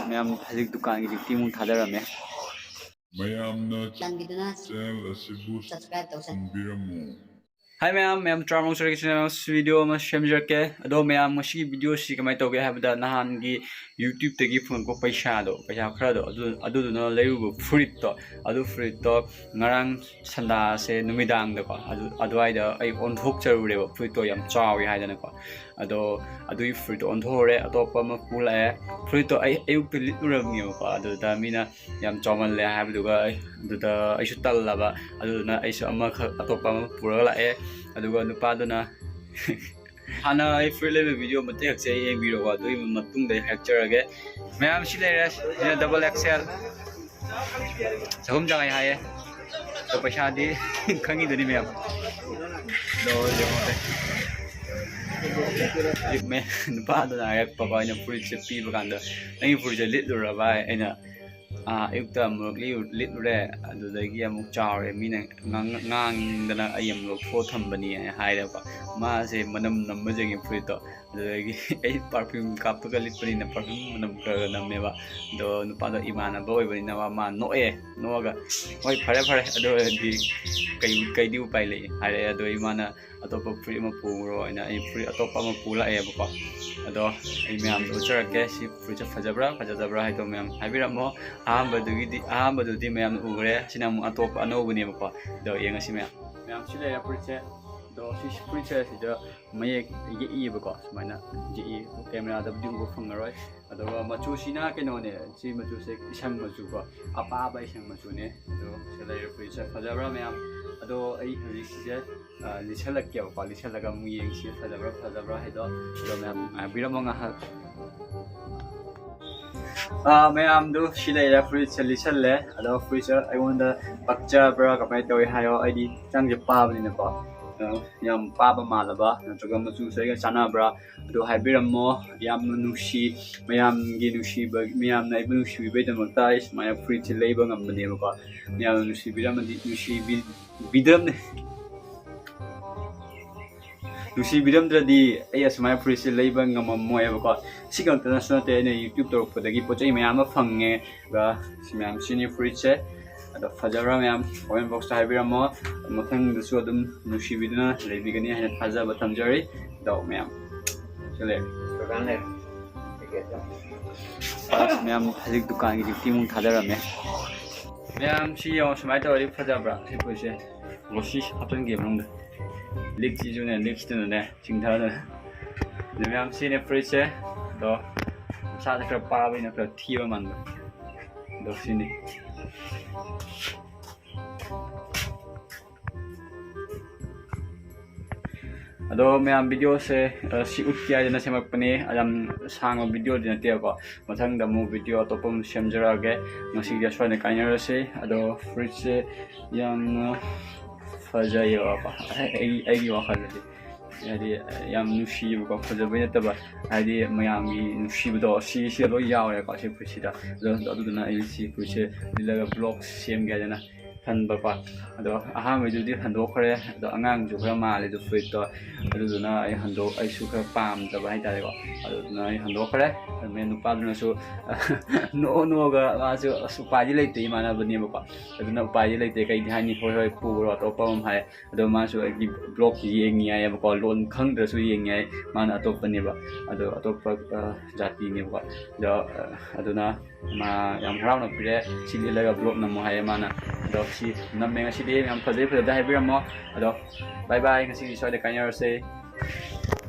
ma'am हजिक दुकान की टीम थादरमे Hi मैम ट्रामोंग चैनल वीडियो में सेमजरके अदो मैम मसी वीडियो सी कमाय तौगे हाबदा नहान की YouTube तगी फोन को पैसा खरादो अदुदुना लेरुबु फुरित्तो अदु फुरित्तो ngarang sanda se numidang da ko aduaida ai onthok charure ba fruito yam chawi haidana ko ado adui fruito onthore atopa ma pula fruito ai ayuk liturami ko adu da mina yam chamal le haibduga adu da ai su tallaba aduna ai su ama atopa ma pura la aduga nupaduna hana ai free level video mate hakse yeng biro ko adui matung dai hacharage ma'am si le double XL सहम jangai haye तो पैसा दी खंगी दनी ma'am दो जगह में नुपादना पापा ने फुरी से पी बगांदा नहीं फुरी से लिट लुरबा ऐना अयुक्ता अमुक लिट लुरे अदुदगी अमुक Chaware Meena ngang ayam lo थो थंबनी हायरबा मासे मनम नंबजगी फुरी तो अदुदगी ए परफ्यूम कापगा लिटपनी न परफ्यूम मनम कर नमेबा दो नुपादा इमाना बोयबनी ना मा नोगा होय फरे अदुदगी कई उपाय ले हारे अदो इमाना अतोप फुरी म पुरो अना ए फुरी अतोप म पुला एबको अदो ए मैम दो चरके सी फुरी च फजबरा है तो मैम हाबिरमो आहाबदुदी मैम उगरे सिना मु अतोप अनोबनी बको दो येंगसी मैम सिले फुरी दो फुरी से मये येबको सुमाइना जे कैमरा दा वीडियो फंगरोय अदो मचु सिना केनोने सी मचु से इसंग मचु को अपाबा इसंग मचु ने दो सिले फुरी से फजबरा मैम अदो आई हजिसे लिसलक के को लिसलक मु येंगसी फजबरा है दो मैम बिरमंगा मैम दो सिले फुरी से लिसले अदो फुरी से आइवंदा पक्चबरा कमाय तोय हायो आइदी चंगे पाबनी ने को yam paba malaba natoga machu sega chanabra do haibiramo yam nushi mayam gi nushi ba mayam na ibu nushi be de montais maya free to labor ngamne ba yam nushi biram di nushi bidam nushi bidam dradi ayas maya free to labor ngammo ya ba sigang international te ne YouTube to podagi pochai mayam ma phange ga mayam sini free che अदो फजबरा ma'am comment box ता हाइबिरमो मथंग दसु अदुम नुशिबिदना लेबिगनी हाय थाजाबा थमजरी दो ma'am चले दुकान ले ma'am हजिक दुकान की ड्यूटी मुं थादरमे मैम सी यो समाय तवरी फजबरा सी पोसे लोसी हातन गे मंग लिक जिजुने लिक ने चिंथाना मैम सी ने फ्रिसे दो सा तक पाबिना क थिबा मान दो सिनी अदो मैम वीडियो से सी उठकिया जना सेमकपने अदम सांग वीडियो दिनते को मथंग दमु video अतोपम सेमजरागे ngasi dia swane kainarase ado fridge se yang fajayo apa ai wakhal yadi yam nushi ko fajabe taba adi mayam gi nushi do si lo yawe ko si fridge da ado na ai si fridge dilaga blog sem ga jana kan bapa ado aha me judi hando khare ado angang ju khara ma le do fruit to ado na ai hando ai su khara pam ta bai ta ko ado na ai hando khare me nu pa na su no ga ma su pa ji le te ma na bani ba ado na pa ji le te kai dhan ni hoi pu ro to pa hai ado ma su ai blog ji yeng ya ba ko lon khang da su yeng ya ma na to pa ni ba ado to pa jati ni ba ado na ma yam harau na pire si le ga blog na mo hai ma na ado si namme ngasi de yam phajai phajai haibiramo ado bye bye ngasi soy de kanyar se